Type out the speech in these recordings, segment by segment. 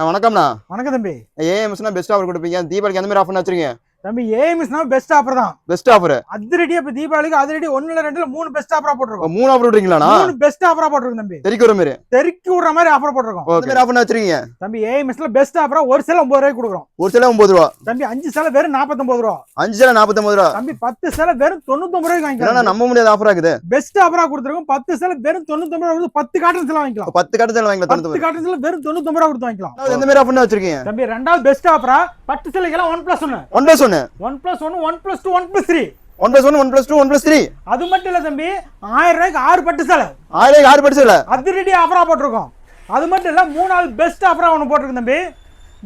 வணக்கம்ண்ணா. வணக்கம் தம்பி. ஏஎம்ஸ்னா பெஸ்ட் ஆஃபர் கொடுப்பீங்க. தீபாவளிக்கு எந்த மாதிரி ஆஃபர் வச்சிருக்கீங்க? தம்பி ஏஎம்ஸ்னா பெஸ்ட் ஆஃபர் தான். Best offer. அதிரடியா இப்ப தீபாவளிக்கு அதிரடி 1 இல்ல 2 இல்ல 3 பெஸ்ட் ஆஃபரா போட்டுருக்கோம். 3 ஆஃபர் விடுறீங்களாண்ணா? 3 பெஸ்ட் ஆஃபரா போட்டுருக்கோம் தம்பி. தெறிக்க விடுற மாதிரி. தெறிக்க விடுற மாதிரி ஆஃபர் போட்டுருக்கோம். எந்த மாதிரி ஆஃபர் வச்சிருக்கீங்க? தம்பி ஏஎம்ஸ்ல பெஸ்ட் ஆஃபரா ஒரு சேல 9 ரூபாய்க்கு கொடுக்குறோம். ஒரு சேல 9 ரூபாய். தம்பி 5 சேல வெறும் 49 ரூபாய். 5 சேல 49 ரூபாய். தம்பி 10 சேல வெறும் 99 ரூபாய்க்கு வாங்கிக்கலாம். என்னன்னா நம்ப முடியாத ஆஃபரா இருக்குது. பெஸ்ட் ஆஃபரா கொடுத்துருக்கோம். 10 சேல வெறும் 99 ரூபாய் 10 காட்டன் சேல வாங்கிக்கலாம். 10 காட்டன் சேல வாங்கிக்கலாம். 10 காட்டன் சேல வெறும் 99 ரூபாய் கொடுத்து வாங்கிக்கலாம். எந்த மாதிரி ஆஃபர் வச்சிருக்கீங்க? தம்பி ரெண்டாவது பெஸ்ட் ஆஃபரா 10 சேலைக்கு 1+1. 1+1. 1+1 1+2 1+3. 1+1 1+2 1+3. அது மட்டும் இல்ல தம்பி 1000 ரூபாய்க்கு 6 பட்டு சேலை. 1000 6 பட்டு சேலை. அதிரடி ஆஃபரா போட்டிருக்கோம். அது மட்டும் இல்ல மூணாவது பெஸ்ட் ஆஃபரா ஒன்று போட்டிருக்கோம் தம்பி.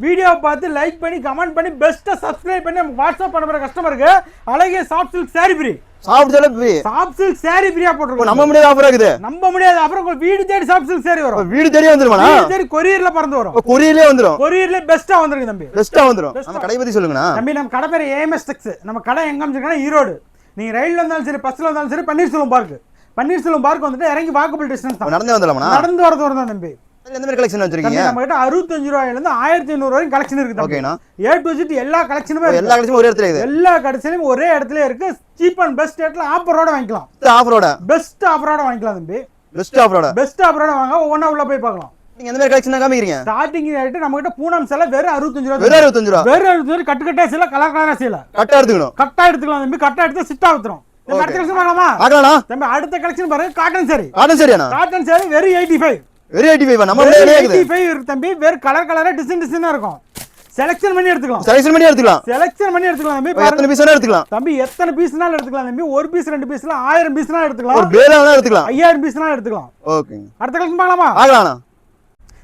வீடியோ பார்த்து லைக் பண்ணி கமெண்ட் பண்ணி பெஸ்ட்டா சப்ஸ்கிரைப் பண்ணி நம்ம வாட்ஸ்அப் பண்ண கஸ்டமருக்கு அழகிய soft silk sorry free. Soft சேல ஃப்ரீ. சாஃப்ட் சில்க் சாரி ஃப்ரீயா போட்டிருக்கோம். நம்ப முடியாத ஆஃபரா இருக்குது. நம்ப முடியாது. அப்புறம் உங்க வீடு தேடி சாஃப்ட் சில்க் சாரி வரும். வீடு தேடி வந்துருமாண்ணா? வீடு தேடி கொரியர்ல பறந்து வரும். கொரியர்லயே வந்துரும். கொரியர்ல பெஸ்ட்டா வந்திருக்கு தம்பி. பெஸ்ட்டா வந்துரும். நம்ம கடை பத்தி சொல்லுங்கண்ணா. தம்பி நம்ம கடை பேர் ஏஎம்எஸ் டெக்ஸ். நம்ம கடை எங்க அமைச்சிருக்கோம்னா ஈரோடு. நீங்க ரயில்ல வந்தாலும் சரி பஸ்ல வந்தாலும் சரி பன்னீர்செல்வம் பார்க் வந்துட்டு இறங்கி வாக்கபிள் டிஸ்டன்ஸ் தான். நடந்து வந்துடலாமா? நடந்து வரது வரதான் தம்பி. எந்த மாதிரி கலெக்ஷன் வச்சிருக்கீங்க? நம்ம கிட்ட 65 ரூபாயில இருந்து 1500 வரைக்கும் கலெக்ஷன் இருக்கு. ஓகேண்ணா. A to Z எல்லா கலெக்ஷனுமே இருக்கு. எல்லா கலெக்ஷனும் ஒரே இடத்துல இருக்குது. எல்லா கடைசிலயும் ஒரே இடத்துல இருக்கு. சீப் அண்ட் பெஸ்ட் ரேட்ல ஆஃபரோட வாங்கிக்கலாம். ஆஃபரோட பெஸ்ட் ஆஃபரோட வாங்கிக்கலாம் தம்பி. பெஸ்ட் ஆஃபரோட. பெஸ்ட் ஆஃபரோட வாங்க. ஒவ்வொண்ணா உள்ள போய் பார்க்கலாம். நீங்க எந்த மாதிரி கலெக்ஷன் காமிக்கிறீங்க? ஸ்டார்டிங் ரேட் நம்ம கிட்ட பூனம் சேலை வெறும் 65 ரூபாய். வெறும் 65 ரூபாய். வெறும் 65 ரூபாய். கட்டா சேலை கலர் சேலை. கட்டா எடுத்துக்கணும். கட்டா எடுத்துக்கலாம் தம்பி. கட்டா எடுத்து சிட்டா ஊத்துறோம். நம்ம அடுத்த கலெக்ஷன் பார்க்கலாமா? பார்க்கலாம்ண்ணா. தம்பி அடுத்த கலெக்ஷன் பாருங்க. காட்டன் சாரி. காட்டன் சாரியாண்ணா? காட்டன் சாரி வெறும் 85. வெறும் 85. நம்ம ஊர்ல 85 இருக்கு தம்பி. வேற கலரா டிசைனா இருக்கும். செலக்ஷன் பண்ணி எடுத்துக்கலாம். செலக்ஷன் பண்ணி எடுத்துக்கலாம். செலக்ஷன் பண்ணி எடுத்துக்கலாம் தம்பி. எத்தனை பீஸ் வேணா எடுத்துக்கலாம். தம்பி எத்தனை பீஸ்னாலும் எடுத்துக்கலாம் தம்பி. ஒரு பீஸ் 2 பீஸ்ல 1000 பீஸ்னாலும் எடுத்துக்கலாம். ஒரு பேலா வேணா எடுத்துக்கலாம். 5000 பீஸ்னாலும் எடுத்துக்கலாம். ஓகேங்க. அடுத்த கலெக்ஷன் பார்க்கலாமா? பார்க்கலாம்ண்ணா.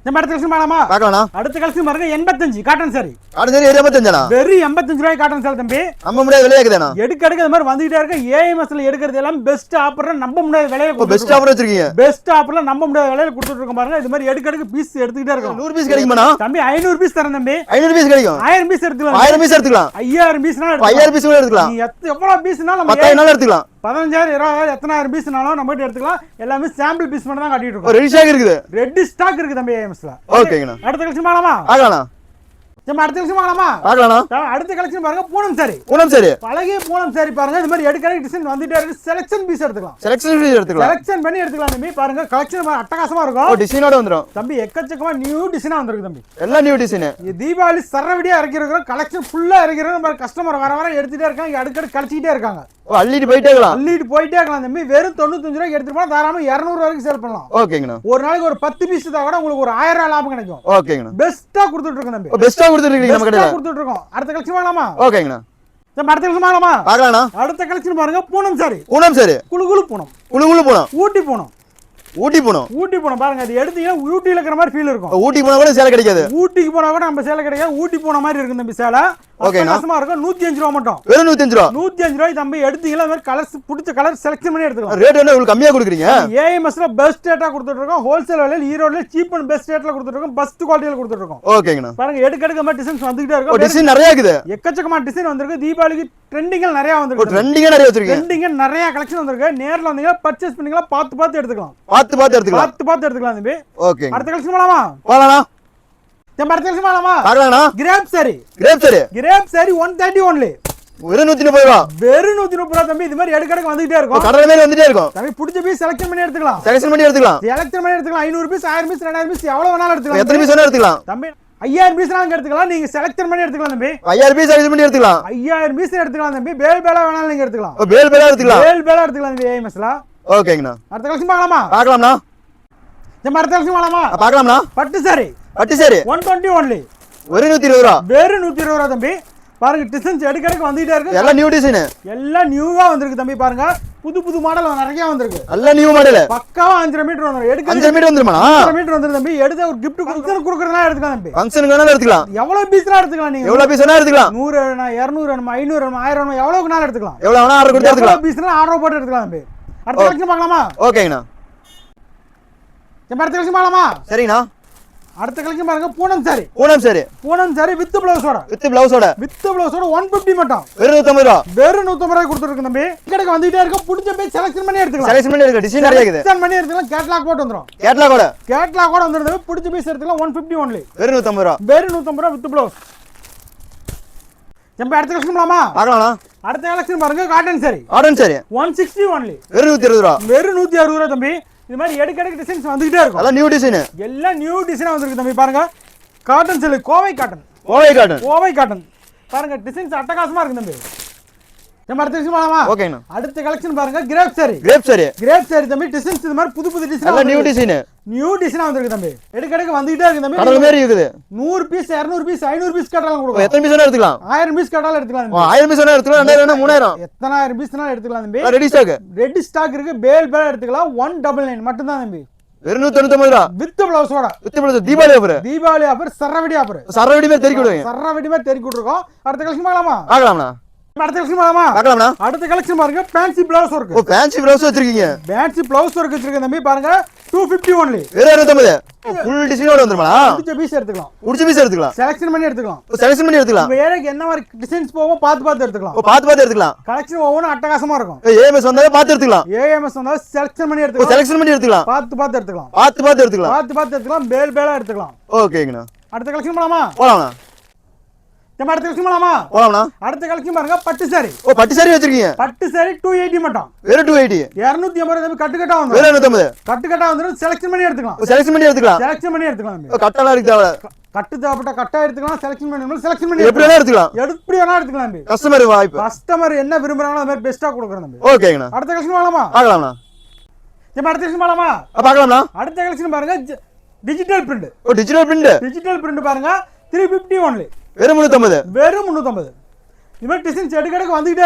நம்ம அடுத்த கலெக்ஷன் பார்க்கலாமா? பார்க்கலாம்ண்ணா. அடுத்த கலெக்ஷன் பாருங்க 85 காட்டன் சாரி. காட்டன் சாரி 85ண்ணா? வெறும் 85 ரூபாய் காட்டன் சாரி தம்பி. நம்ப முடியாத விலையா இருக்குதாண்ணா? எடுக்க இந்த மாதிரி வந்துட்டே இருக்க. ஏஎம்எஸ்ல எடுக்கிறது எல்லாம் பெஸ்ட் ஆஃபர்ல நம்ப முடியாத விலையில கொடுத்துட்டு பெஸ்ட் ஆஃபர் வச்சிருக்கீங்க. பெஸ்ட் ஆஃபர்ல நம்ப முடியாத விலையில கொடுத்துட்டு இருக்கோம் பாருங்க. இது மாதிரி எடுக்க பீஸ் எடுத்துக்கிட்டே இருக்கோம். 100 பீஸ் கிடைக்குமாண்ணா? தம்பி 500 பீஸ் தரேன் தம்பி. 500 பீஸ் கிடைக்கும். 1000 பீஸ் எடுத்துக்கலாம். 1000 பீஸ் எடுத்துக்கலாம். 5000 பீஸ்னாலும் எடுத்துக்கலாம். 5000 பீஸ் கூட எடுத்துக்கலாம். நீ எவ்வளவு பீஸ்னாலும் நம்ம 10000 நாள் எடுத்துக்கலாம். 15000 20000 எத்தனாயிரம் பீஸ்னாலும் நம்ம கிட்ட எடுத்துக்கலாம். எல்லாமே சாம்பிள் பீஸ் மட்டும் தான் காட்டிட்டு இருக்கோம். ரெடி ஸ்டாக் இருக்குது. ரெடி ஸ்டாக் இருக்கு தம்பி ஏஎம்எஸ்ல. ஓகேங்கண்ணா. அடுத்த கலெக்ஷன் பார்க்கலாமா? பார்க்கலாம்ண்ணா. நம்ம அடுத்த கலெக்ஷன் பார்க்கலாமா? பார்க்கலாம்ண்ணா. அடுத்த கலெக்ஷன் பாருங்க பூனம் சாரி. பூனம் சாரி. அழகிய பூனம் சாரி பாருங்க. இந்த மாதிரி எடுக்கிற டிசைன் வந்துட்டே இருக்கு. செலக்ஷன் பீஸ் எடுத்துக்கலாம். செலக்ஷன் பீஸ் எடுத்துக்கலாம். செலக்ஷன் பண்ணி எடுத்துக்கலாம் தம்பி. பாருங்க கலெக்ஷன் அட்டகாசமா இருக்கும். டிசைனோட வந்துரும் தம்பி. எக்கச்சக்கமா நியூ டிசைனா வந்திருக்கு தம்பி. எல்லாம் நியூ டிசைன். தீபாவளி சரவடியா இறக்கிருக்கிறோம். கலெக்ஷன் ஃபுல்லா இறக்கிறோம். நம்ம கஸ்டமர் வர எடுத்துட்டே இருக்காங்க. அடுக்கடி கழிச்சிட்டே இருக்காங்க. அள்ளிட்டு போயிட்டே இருக்கலாம். அள்ளிட்டு போயிட்டே இருக்கலாம் தம்பி. வெறும் 95 ரூபாய்க்கு எடுத்துட்டு போனா தாராளமா 200 வரைக்கும் சேல் பண்ணலாம். ஓகேங்கண்ணா. ஒரு நாளைக்கு ஒரு 10 பீஸ் தான் கூட உங்களுக்கு ஒரு 1000 ரூபாய் லாபம் கிடைக்கும். ஓகேங்கண்ணா. பெஸ்ட்டா கொடுத்துட்டு இருக்கோம் தம்பி. பெஸ்ட்டா கொடுத்துட்டு இருக்கீங்க நம்ம கடையில. கொடுத்துட்டு இருக்கோம். அடுத்த கலெக்ஷன் பார்க்கலாமா? ஓகேங்கண்ணா. நம்ம அடுத்த கலெக்ஷன் பார்க்கலாமா? பார்க்கலாம்ண்ணா. அடுத்த கலெக்ஷன் பாருங்க பூனம் சாரி. பூனம் சாரி. குளு பூனம். குளு பூனம். ஊட்டி பூனம். ஊட்டி பூனம் பாருங்க. அது எடுத்தீங்கன்னா ஊட்டில இருக்கிற மாதிரி ஃபீல் இருக்கும். ஊட்டி போனா கூட சேலை கிடைக்காது. ஊட்டிக்கு போனா கூட நம்ம சேலை கிடைக்காது. ஊட்டி போன மாதிரி இருக்கும் தம்பி சேலை. அட்டகாசமா இருக்கும். 105 ரூபாய் மட்டும். வெறும் 105 ரூபாய். 105 ரூபாய் தம்பி. எடுத்தீங்கன்னா இந்த மாதிரி கலர்ஸ் பிடிச்ச கலர் செலக்ட் பண்ணி எடுத்துக்கலாம். ரேட் என்ன உங்களுக்கு கம்மியா கொடுக்குறீங்க? ஏஎம்எஸ்ல பெஸ்ட் ரேட்டா கொடுத்துட்டு இருக்கோம். ஹோல்சேல் விலையில ஈரோட்ல சீப் அண்ட் பெஸ்ட் ரேட்ல கொடுத்துட்டு இருக்கோம். பெஸ்ட் குவாலிட்டில கொடுத்துட்டு இருக்கோம். ஓகேங்கண்ணா. பாருங்க எடுக்க மாதிரி டிசைன்ஸ் வந்துட்டே இருக்கும். டிசைன் நிறைய இருக்குது. எக்கச்சக்கமா டிசைன் வந்திருக்கு. தீபாவளிக்கு ட்ரெண்டிங்ல நிறைய வந்திருக்கு. ட்ரெண்டிங்கா நிறைய வச்சிருக்கீங்க. ட்ரெண்டிங்கா நிறைய கலெக்ஷன் வந்திருக்கு. நேர்ல வந்தீங்கன்னா பர்ச்சேஸ் பண்ணிக்கலாம். பார்த்து எடுத்துக்கலாம். பார்த்து எடுத்துக்கலாம் தம்பி. ஓகே. அடுத்த கலெக்ஷன் போலாமா? போலாம்ண்ணா. நம்ம அடுத்த கலெக்ஷன் போலாமா? பார்க்கலாம்ண்ணா. Crepe sari. Crepe sari 130 only. வெறும் 130 ரூபாய். வெறும் 130 ரூபாய் தம்பி. இது மாதிரி எடுக்க வந்துட்டே இருக்கும். கடலை மேல வந்துட்டே இருக்கும். தம்பி பிடிச்ச பீஸ் செலக்ட் பண்ணி எடுத்துக்கலாம். 500 பீஸ் 1000 பீஸ் 2000 பீஸ் எவ்வளவு வேணாலும் எடுத்துக்கலாம். எத்தனை பீஸ் வேணா எடுத்துக்கலாம் தம்பி. 5000 பீஸ் நாங்க எடுத்துக்கலாம். நீங்க செலக்ட் பண்ணி எடுத்துக்கலாம் தம்பி. 5000 பீஸ் செலக்ட் பண்ணி எடுத்துக்கலாம். 5000 பீஸ் எடுத்துக்கலாம் தம்பி. பேலா வேணாலும் நீங்க எடுத்துக்கலாம். பேலா எடுத்துக்கலாம். எடுத்துக்கலாம் தம்பி ஏஎம்எஸ்ல. ஓகேங்கண்ணா. அடுத்த கலெக்ஷன் பார்க்கலாமா? பார்க்கலாம்ண்ணா. நம்ம அடுத்த கலெக்ஷன் பார்க்கலாம்ண்ணா. பட்டு சாரி. 120 only. வெறும் 120 ரூபாய். வெறும் 120 ரூபாய் தம்பி. பாருங்க டிசைன்ஸ் எடுக்க வந்துட்டே இருக்கு. எல்லாம் நியூ டிசைன். எல்லாம் நியூவா வந்திருக்கு தம்பி. பாருங்க புது மாடல் நிறைய வந்திருக்கு. எல்லாம் நியூ மாடல். பக்காவா 5 மீட்டர் வந்துரும். 5 மீட்டர் வந்துருமா? 5 மீட்டர் வந்துரும் தம்பி. எடுத்து ஒரு gift கொடுக்கறதா எடுத்துக்கலாம் தம்பி. ஃபங்க்ஷனுக்கு வேணா எடுத்துக்கலாம். எவ்வளவு பீஸ்னா எடுத்துக்கலாம் நீங்க. எவ்வளவு பீஸ் வேணா எடுத்துக்கலாம். 100 வேணா 200 வேணா 500 வேணா 1000 வேணா எவ்வளவு வேணா எடுத்துக்கலாம். எவ்வளவு வேணா ஆர்டர் கொடுத்து எடுத்துக்கலாம். பீஸ்னா ஆர்டர் போட்டு எடுத்துக்கலாம் தம்பி. அடுத்த கலெக்ஷன் பார்க்கலாமா? ஓகேங்கண்ணா. நம்ம அடுத்த கலெக்ஷன் பார்க்கலாமா? சரிங்கண்ணா. அடுத்த கலெக்ஷன் பாருங்க பூனம் சாரி வித் பிளவுஸோட 150 மட்டும் வெறும் 150 ரூபா வெறும் 150 ரூபாய் கொடுத்துருக்கு தம்பி கடைக்கு வந்துட்டே இருக்க பிடிச்ச போய் செலக்ஷன் பண்ணி எடுத்துக்கலாம் டிசைன் நிறைய இருக்குது செலக்ஷன் பண்ணி எடுத்துக்கலாம் கேட்டலாக் போட்டு வந்துரும் கேட்டலாக் கூட வந்துரும் பிடிச்ச பீஸ் எடுத்துக்கலாம் 150 only வெறும் 150 ரூபா வித் பிளவுஸ் நம்ம அடுத்த கலெக்ஷன் போலாமா பார்க்கலாம்ண்ணா அடுத்த கலெக்ஷன் பாருங்க காட்டன் சாரி 160 only வெறும் 120 ரூபா வெறும் 160 ரூபா தம்பி இது மாதிரி எடுக்கடுக்கு டிசைன்ஸ் வந்துட்டே இருக்கும் எல்லாம் நியூ டிசைன் எல்லாம் நியூ டிசைனா வந்திருக்கு தம்பி பாருங்க காட்டன் சாரி கோவை காட்டன் பாருங்க டிசைன்ஸ் அட்டகாசமா இருக்கு தம்பி நம்ம அடுத்த கலெக்ஷன் போலாமா ஓகேண்ணா அடுத்த கலெக்ஷன் பாருங்க கிரேப் சாரி தம்பி டிசைன்ஸ் இது மாதிரி புது டிசைன் எல்லாம் நியூ டிசைனா வந்திருக்கு தம்பி எடுக்கடுக்கு வந்துட்டே இருக்கு தம்பி கடல் மாதிரி இருக்குது 100 பீஸ் 200 பீஸ் 500 பீஸ் கேட்டாலும் கொடுக்கும் எத்தனை பீஸ் வேணா எடுத்துக்கலாம் 1000 பீஸ் கேட்டாலும் எடுத்துக்கலாம் 1000 பீஸ் வேணா எடுத்துக்கலாம் 2000 வேணா 3000 எத்தனாயிரம் பீஸ்னாலும் எடுத்துக்கலாம் தம்பி ரெடி ஸ்டாக் இருக்கு பேல் எடுத்துக்கலாம் 199 மட்டும் தான் தம்பி வெறும் 199 ரூபா வித் பிளவுஸோட தீபாவளி ஆஃபர் சரவடி ஆஃபர் சரவடி மாதிரி தெறிக்கி விடுங்க சரவடி மாதிரி தெறிக்கி விட்டுருக்கோம் அடுத்த கலெக்ஷன் பார்க்கலாமா அடுத்த கலெக்ஷன் பாருங்க fancy blouse work fancy blouse வச்சிருக்கீங்க தம்பி பாருங்க 250 only வெறும் 199 ஃபுல் டிசைனோட வந்துருமா புடிச்ச பீஸ் எடுத்துக்கலாம் செலக்ஷன் பண்ணி எடுத்துக்கலாம் உங்க ஏரியாக்கு என்ன மாதிரி டிசைன்ஸ் போவோம் பார்த்து எடுத்துக்கலாம் கலெக்ஷன் ஒவ்வொரு அட்டகாசமா இருக்கும் ஏஎம்எஸ் வந்தாலே பார்த்து எடுத்துக்கலாம் செலக்ஷன் பண்ணி எடுத்துக்கலாம் பார்த்து எடுத்துக்கலாம் பேலா எடுத்துக்கலாம் ஓகேங்கண்ணா அடுத்த கலெக்ஷன் போலாமா அடுத்த கலெக்ஷன் பாருங்க பட்டு சாரி வச்சிருக்கீங்க பட்டு சாரி 280 மட்டும் வெறும் 280 250 கட்டுக்கட்டா வந்து வெறும் 250 கட்டுக்கட்டா வந்து செலக்ஷன் பண்ணி எடுத்துக்கலாம் கட்டலாம் இருக்கு தேவை கட்டு தேவைப்பட்ட கட்டா எடுத்துக்கலாம் செலக்ஷன் பண்ணி எப்படி வேணா எடுத்துக்கலாம் கஸ்டமர் என்ன விரும்புறாங்களோ அது மாதிரி பெஸ்டா கொடுக்குறோம் தம்பி ஓகேங்கண்ணா அடுத்த கலெக்ஷன் பார்க்கலாமா அடுத்த கலெக்ஷன் பாருங்க டிஜிட்டல் பிரிண்ட் பாருங்க 350 only வெறும் 350 இது மாதிரி டிசைன்ஸ் எடுக்கடுக்கு வந்துட்டே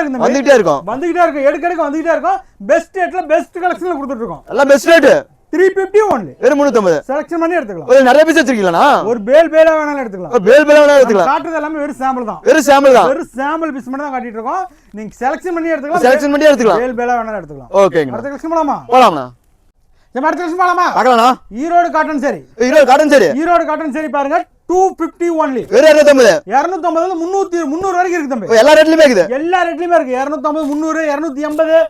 இருக்கும் பெஸ்ட் ரேட்ல பெஸ்ட் கலெக்ஷன்ல கொடுத்துட்டு இருக்கோம் எல்லாம் பெஸ்ட் ரேட் 350 only வெறும் 350 செலக்ஷன் பண்ணி எடுத்துக்கலாம் நிறைய பீஸ் வச்சிருக்கீங்களா ஒரு பேலா வேணாலும் எடுத்துக்கலாம் காட்டுறது எல்லாமே வெறும் சாம்பிள் தான் வெறும் சாம்பிள் பீஸ் மட்டும் தான் காட்டிட்டு இருக்கோம் நீங்க செலக்ஷன் பண்ணி எடுத்துக்கலாம் பேலா வேணாலும் எடுத்துக்கலாம் ஓகேங்க அடுத்த கலெக்ஷன் போலாமா ஈரோடு காட்டன் சாரி பாருங்க 250 only வெறும் 250 300 வரைக்கும் இருக்கு தம்பி எல்லா ரேட்லயுமே இருக்கு 250 300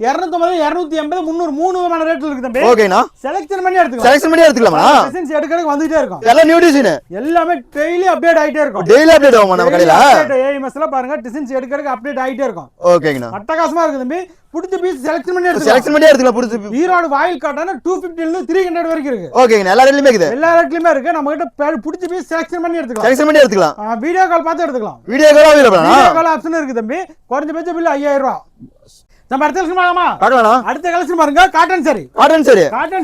280 280 300 மூணு விதமான ரேட்ல இருக்கு தம்பி ஓகேனா செலக்ஷன் பண்ணி எடுத்துக்கலாமா டிசைன்ஸ் எடுக்கறதுக்கு வந்துட்டே இருக்கும் எல்லாம் நியூ டிசைன் எல்லாமே டெய்லி அப்டேட் ஆயிட்டே இருக்கும் ஆகும் நம்ம கடையில ஏஎம்எஸ்ல பாருங்க டிசைன்ஸ் எடுக்கறதுக்கு அப்டேட் ஆயிட்டே இருக்கும் ஓகேங்கண்ணா அட்டகாசமா இருக்கு தம்பி பிடிச்ச பீஸ் செலக்ஷன் பண்ணி எடுத்துக்கலாம் பிடிச்ச ஈரோடு வாயில் காட்டான 250 ல இருந்து 300 வரைக்கும் இருக்கு ஓகேங்க எல்லா ரேட்லயுமே இருக்கு நம்ம கிட்ட பிடிச்ச பீஸ் செலக்ஷன் பண்ணி எடுத்துக்கலாம் வீடியோ கால் பார்த்து எடுத்துக்கலாம் வீடியோ கால் ஆப்ஷன் இருக்கு தம்பி குறைஞ்சபட்ச பில் 5000 ரூபாய் நம்ம அடுத்த கலெக்ஷன் பார்க்கலாமா அடுத்த கலெக்ஷன் பாருங்க காட்டன்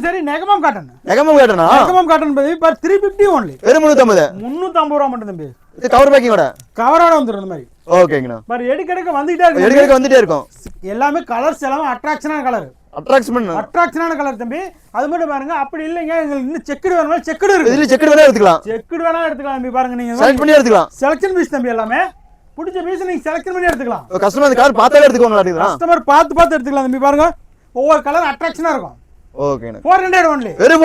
சாரி நெகமம் காட்டன் பத்தி 350 only வெறும் 350 ரூபாய் மட்டும் தம்பி கவர் பேக்கிங்கோட வந்துரும் இந்த மாதிரி ஓகேங்கண்ணா பாரு எடுக்கடுக்கு வந்துட்டே இருக்கும் எல்லாமே கலர்ஸ் எல்லாமே அட்ராக்ஷனான கலர் தம்பி அது மட்டும் பாருங்க அப்படி இல்லைங்க எங்களுக்கு இன்னும் செக்குடு வேணும்னா செக்குடு இருக்கு இதுல செக்குடு வேணா எடுத்துக்கலாம் தம்பி பாருங்க நீங்க செலக்ட் பண்ணி எடுத்துக்கலாம் செலக்ஷன் பீஸ் தம்பி எல்லாமே பிடிச்ச பீஸ் நீங்க செலக்ட் பண்ணி எடுத்துக்கலாம் கஸ்டமர் அந்த கார் பார்த்தாலே எடுத்துக்கோங்க கஸ்டமர் பார்த்து எடுத்துக்கலாம் தம்பி பாருங்க ஒவ்வொரு கலர் அட்ராக்ஷனா இருக்கும் ஓகேங்க 400 only வெறும்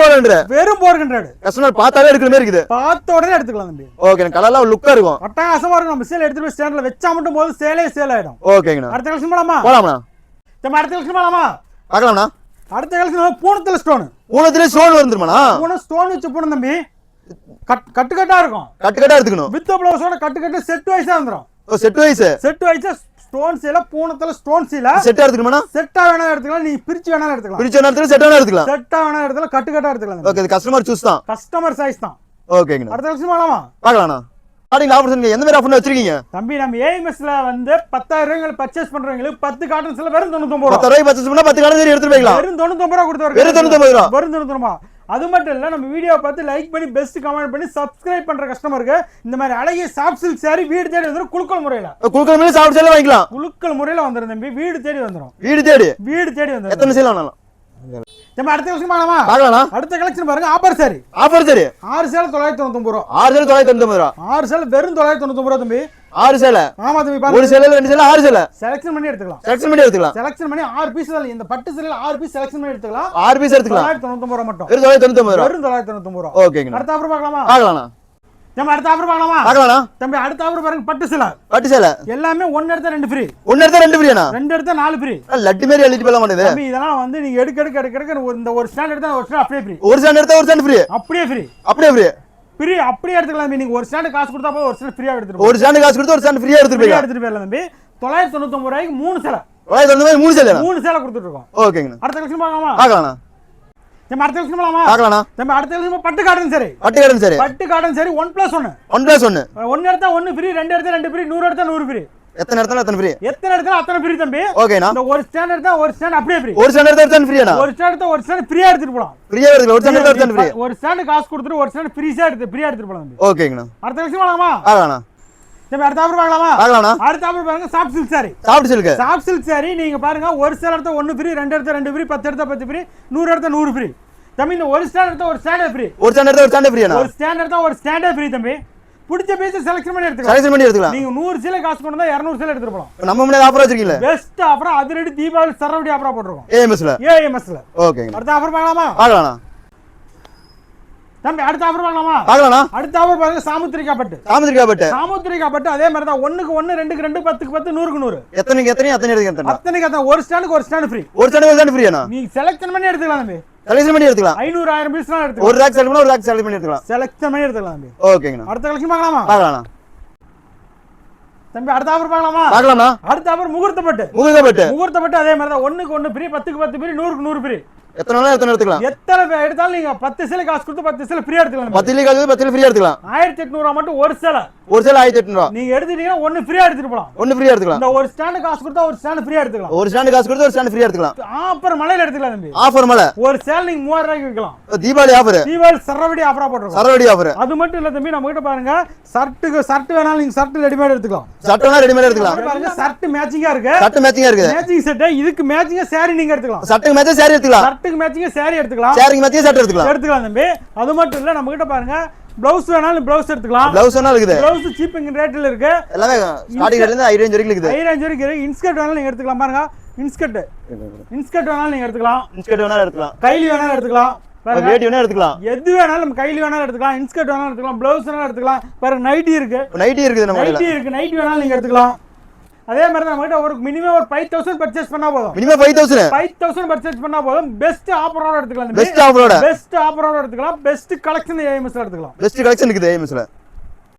400 கஸ்டமர் பார்த்தாலே எடுக்கிற மாதிரி இருக்குது பார்த்த உடனே எடுத்துக்கலாம் தம்பி ஓகே கலர்லாம் லுக்கா இருக்கும் அட்டகாசமா இருக்கும் நம்ம சேல் எடுத்து போய் ஸ்டாண்ட்ல வெச்சா மட்டும் போது சேல் ஆயிடும் ஓகேங்க அடுத்த கலெக்ஷன் போலாமா நம்ம அடுத்த கலெக்ஷன் பார்க்கலாம்ண்ணா அடுத்த கலெக்ஷன் பூனத்துல ஸ்டோன் வந்துருமாண்ணா ஸ்டோன் வச்ச பூனம் தம்பி கட்டுக்கட்டா இருக்கும் எடுத்துக்கணும் வித் பிளவுஸோட கட்டு செட் வைஸா வந்துரும் செட் வைஸ் ஸ்டோன் சீல பூனத்துல ஸ்டோன் சீல செட்டா எடுத்துக்கணுமா செட்டா வேணா எடுத்துக்கலாம் நீ பிரிச்சு வேணா எடுத்துக்கலாம் செட்டா எடுத்துக்கலாம் கட்டுக்கட்டா எடுத்துக்கலாம் ஓகே கஸ்டமர் சூஸ் தான் கஸ்டமர் சைஸ் தான் ஓகேங்க அடுத்த கலெக்ஷன் பார்க்கலாமா ஸ்டார்டிங் ஆஃபர் சொல்லுங்க எந்த மாதிரி ஆஃபர் வச்சிருக்கீங்க தம்பி நம்ம ஏஎம்எஸ்ல வந்து 10000 ரூபாய் பர்ச்சேஸ் பண்றவங்களுக்கு 10 காட்டன்ஸ்ல வெறும் 99 ரூபாய் 10 ரூபாய் பர்ச்சேஸ் பண்ணா 10 காட்டன் எடுத்து போய்க்கலாம் வெறும் 99 ரூபாய் கொடுத்து வெறும் 99 ரூபாய் அது மட்டும் இல்ல நம்ம வீடியோ பார்த்து லைக் பண்ணி பெஸ்ட் கமெண்ட் பண்ணி சப்ஸ்கிரைப் பண்ற கஸ்டமருக்கு இந்த மாதிரி அழகிய சாஃப்ட் சில்க் சாரி வீடு தேடி வந்துரும் குலுக்கல் முறையில சாஃப்ட் சேல வாங்கிக்கலாம் குலுக்கல் முறையில வந்துரும் தம்பி வீடு தேடி வந்துரும் வந்துரும் எத்தனை சேல வேணாலும் நம்ம அடுத்த கலெக்ஷன் பார்க்கலாமா அடுத்த கலெக்ஷன் பாருங்க ஆஃபர் சாரி 6 சேல 999 ரூபாய் 6 சேல 999 ரூபாய் 6 சேல வெறும் 999 ரூபாய் தம்பி 6 சேலை. ஆமா தம்பி ஒரு பாருங்க, சேலையில 2 சேலை 6 சேலை செலக்ஷன் பண்ணி எடுத்துக்கலாம். செலக்ஷன் பண்ணி எடுத்துக்கலாம். செலக்ஷன் பண்ணி 6 பீஸ் தான், இந்த பட்டு சேலையில 6 பீஸ் செலக்ஷன் பண்ணி எடுத்துக்கலாம். 6 பீஸ் எடுத்துக்கலாம். 999 ரூபாய் மட்டும். வெறும் 999 ரூபாய். வெறும் 999 ரூபாய். ஓகேங்க. அடுத்த ஆஃபர் பார்க்கலாமா? பார்க்கலாம்ண்ணா. நம்ம அடுத்த ஆஃபர் பார்க்கலாமா? பார்க்கலாம்ண்ணா. தம்பி அடுத்த ஆஃபர் பாருங்க, பட்டு சேலை. பட்டு சேலை எல்லாமே 1 எடுத்தா 2 ஃப்ரீ. 1 எடுத்தா 2 ஃப்ரீயாண்ணா? 2 எடுத்தா 4 ஃப்ரீ. லட்டு மாதிரி எழுதிட்டு போல மாட்டேங்குது. தம்பி இதெல்லாம் வந்து நீங்க எடுக்க இந்த ஒரு ஸ்டாண்ட் எடுத்தா ஒரு ஸ்டாண்ட் அப்படியே ஃப்ரீ. ஒரு ஸ்டாண்ட் எடுத்தா ஒரு ஸ்டாண்ட் ஃப்ரீ. அப்படியே ஃப்ரீ. அப்படியே ஃப்ரீ. ஃப்ரீ அப்படியே எடுத்துக்கலாம். நீங்க ஒரு ஸ்டாண்ட் காசு கொடுத்தா போதும், ஒரு ஸ்டாண்ட் ஃப்ரீயா எடுத்துட்டு ஒரு ஸ்டாண்ட் காசு கொடுத்து ஒரு ஸ்டாண்ட் ஃப்ரீயா எடுத்துட்டு போய் எடுத்துட்டு போயிடலாம் தம்பி. 999 ரூபாய்க்கு 3 சேலை. 3 சேலை. 3 சேலை கொடுத்துட்டு இருக்கோம். ஓகேங்கண்ணா. அடுத்த கலெக்ஷன் பார்க்கலாமா? பார்க்கலாம்ண்ணா. நம்ம அடுத்த கலெக்ஷன் பார்க்கலாமா? பார்க்கலாம்ண்ணா. நம்ம அடுத்த கலெக்ஷன் பட்டு காட்டன் சரி. பட்டு காட்டன் சரி. பட்டு காட்டன் சரி 1+1. 1+1. 1 எடுத்தா 1 ஃப்ரீ, 2 எடுத்தா 2 ஃப்ரீ, 100 எடுத்தா 100 ஃப்ரீ. எத்தனை எடுத்தாலும் எத்தனை ஃப்ரீ? எத்தனை எடுத்தா அத்தனை ஃப்ரீ தம்பி. ஓகேண்ணா. இந்த ஒரு ஸ்டாண்ட் எடுத்தா ஒரு ஸ்டாண்ட் அப்படியே ஃப்ரீ. ஒரு ஸ்டாண்ட் எடுத்தா ஒரு ஸ்டாண்ட் ஃப்ரீயாண்ணா? ஒரு ஸ்டாண்ட் எடுத்தா ஒரு ஸ்டாண்ட் ஃப்ரீயா எடுத்துட்டு போலாம். ஃப்ரீயா எடுத்துக்கலாம். ஒரு ஸ்டாண்ட் எடுத்தா ஒரு ஸ்டாண்ட் ஃப்ரீ. ஒரு ஸ்டாண்ட் காசு கொடுத்துட்டு ஒரு ஸ்டாண்ட் ஃப்ரீயா எடுத்துட்டு போலாம் தம்பி. ஓகேங்கண்ணா. அடுத்த கலெக்ஷன் பார்க்கலாமா? பார்க்கலாம்ண்ணா. நம்ம அடுத்த ஆஃபர் பார்க்கலாமா? பார்க்கலாம்ண்ணா. அடுத்த ஆஃபர் பாருங்க, soft silk sorry. Soft silk. Soft silk sorry நீங்க பாருங்க, ஒரு சேலை எடுத்தா 1 ஃப்ரீ, 2 எடுத்தா 2 ஃப்ரீ, 10 எடுத்தா 10 ஃப்ரீ, 100 எடுத்தா 100 ஃப்ரீ. தம்பி இந்த ஒரு ஸ்டாண்ட் எடுத்தா ஒரு ஸ்டாண்ட் ஃப்ரீ. ஒரு ஸ்டாண்ட் எடுத்தா ஒரு ஸ்டாண்ட் ஃப்ரீயாண்ணா? ஒரு ஸ்டாண்ட் எடுத்தா ஒரு ஸ்டாண்ட் ஃப்ரீ தம்பி. பிடிச்ச பீஸ் செலக்ஷன் பண்ணி எடுத்துக்கலாம். செலக்ஷன் பண்ணி எடுத்துக்கலாம். நீங்க 100 சேலை காசு கொண்டு வந்தா 200 சேலை எடுத்துட்டு போலாம். நம்ம முன்னாடி ஆஃபர் வச்சிருக்கீங்க. பெஸ்ட் ஆஃபர் அதிரடி தீபாவளி சரவடி ஆஃபரா போட்டுருக்கோம். ஏஎம்எஸ்ல. ஏஎம்எஸ்ல. ஓகேங்க. அடுத்த ஆஃபர் பார்க்கலாமா? பார்க்கலாம்ண்ணா. தம்பி அடுத்த ஆஃபர் பார்க்கலாமா? பார்க்கலாம்ண்ணா. அடுத்த ஆஃபர் பாருங்க, சாமுத்திரிகா பட்டு. சாமுத்திரிகா பட்டு. சாமுத்திரிகா பட்டு அதே மாதிரி தான், 1க்கு 1, 2க்கு 2, 10க்கு 10, 100க்கு 100. எத்தனைக்கு எத்தனை அத்தனை எடுத்துக்க எத்தனை? அத்தனைக்கு அத்தனை. ஒரு ஸ்டாண்டுக்கு ஒரு ஸ்டாண்ட் ஃப்ரீ. ஒரு ஸ்டாண்ட் ஒரு ஸ்டாண்ட் ஃப்ரீயாண்ணா? நீ செலக்ஷன் பண்ணி எடுத்துக்கலாம் தம்பி. செலக்ஷன் பண்ணி எடுத்துக்கலாம். 500 1000 பீஸ்லாம் எடுத்துக்கலாம். ஒரு ரேக் செலக்ட் பண்ணா ஒரு ரேக் செலக்ட் பண்ணி எடுத்துக்கலாம். செலக்ஷன் பண்ணி எடுத்துக்கலாம் தம்பி. ஓகேங்கண்ணா. அடுத்த கலெக்ஷன் பார்க்கலாமா? பார்க்கலாம்ண்ணா. தம்பி அடுத்த ஆஃபர் பார்க்கலாமா? பார்க்கலாம்ண்ணா. அடுத்த ஆஃபர் முகூர்த்த பட்டு. முகூர்த்த பட்டு. முகூர்த்த பட்டு அதே மாதிரி தான், 1க்கு 1 ஃப்ரீ, 10க்கு 10 ஃப்ரீ, 100க்கு 100 ஃப்ரீ. எத்தனை வேணா எத்தனை எடுத்துக்கலாம். எத்தனை எடுத்தாலும் நீங்க 10 சேலை காசு கொடுத்து 10 சேலை ஃப்ரீயா எடுத்துக்கலாம். 10 இலி காசு 10 ஃப்ரீயா எடுத்துக்கலாம். 1800 ரூபாய் மட்டும் ஒரு சேலை. ஒரு சேலை 1800 ரூபாய். நீங்க எடுத்துட்டீங்கன்னா 1 ஃப்ரீயா எடுத்துட்டு போலாம். 1 ஃப்ரீயா எடுத்துக்கலாம். இந்த ஒரு ஸ்டாண்ட் காசு கொடுத்தா ஒரு ஸ்டாண்ட் ஃப்ரீயா எடுத்துக்கலாம். ஒரு ஸ்டாண்ட் காசு கொடுத்து ஒரு ஸ்டாண்ட் ஃப்ரீயா எடுத்துக்கலாம். ஆஃபர் மலையில எடுத்துக்கலாம் தம்பி. ஆஃபர் மலை. ஒரு சேலை நீங்க 3000 ரூபாய்க்கு விக்கலாம். தீபாவளி ஆஃபர். தீபாவளி சரவடி ஆஃபரா போட்டுருக்கோம். சரவடி ஆஃபர். அது மட்டும் இல்ல தம்பி, நம்ம கிட்ட பாருங்க, ஷர்ட் வேணாலும் நீங்க ஷர்ட் ரெடிமேட் எடுத்துக்கலாம். சட்டனா ரெடிமேட் எடுத்துக்கலாம். பாருங்க ஷர்ட் மேட்சிங்கா இருக்கு. சட்ட மேட்சிங்கா இருக்கு. Matching set. இதுக்கு மேட்சிங்கா saree நீங்க எடுத்துக்கலாம். சட்டுக்கு மேட்சா saree எடுத்துக்கலாம். ஷர்ட்டுக்கு மேட்சிங்கா saree எடுத்துக்கலாம். சாரிக்கு மேட்சா சட்டை எடுத்துக்கலாம். எடுத்துக்கலாம் தம்பி. அது மட்டும் இல்ல, நம்ம கிட்ட பாருங்க, ப்ளவுஸ் வேணாலும் ப்ளவுஸ் எடுத்துக்கலாம். ப்ளவுஸ் வேணா இருக்குது. ப்ளவுஸ் சீப்பிங் ரேட்ல இருக்கு. எல்லாமே ஸ்டார்டிங் ரேட்ல இருந்து ஹை ரேஞ்ச் வரைக்கும் இருக்குது. ஹை ரேஞ்ச் வரைக்கும் இருக்கு. இன்ஸ்கர்ட் வேணாலும் நீங்க எடுத்துக்கலாம். பாருங்க, இன்ஸ்கர்ட் வேணாலும் நீங்க எடுத்துக்கலாம். இன்ஸ்கர்ட் வேணா எடுத்துக்கலாம். கைலி வேணாலும் எடுத்துக்கலாம். வேட்டி வேணா எடுத்துக்கலாம். எது வேணாலும் நம்ம கைலி வேணாலும் எடுத்துக்கலாம். இன்ஸ்கர்ட் வேணாலும் எடுத்துக்கலாம். ப்ளவுஸ் வேணாலும் எடுத்துக்கலாம். பாருங்க நைட்டி இருக்கு. நைட்டி இருக்குது நம்ம நைட்டி இருக்கு. நைட்டி வேணாலும் நீங்க எடுத்துக்கலாம். அதே மாதிரி நம்ம கிட்ட ஒரு மினிமம் ஒரு 5000 பர்ச்சேஸ் பண்ணா போதும். மினிமம் 5000 பர்ச்சேஸ் பண்ணா போதும். பெஸ்ட் ஆஃபரோட எடுத்துக்கலாம். பெஸ்ட் ஆஃபரோட எடுத்துக்கலாம். பெஸ்ட் கலெக்ஷன் ஏஎம்எஸ்ல எடுத்துக்கலாம். பெஸ்ட் கலெக்ஷன் இருக்குது ஏஎம்எஸ்ல.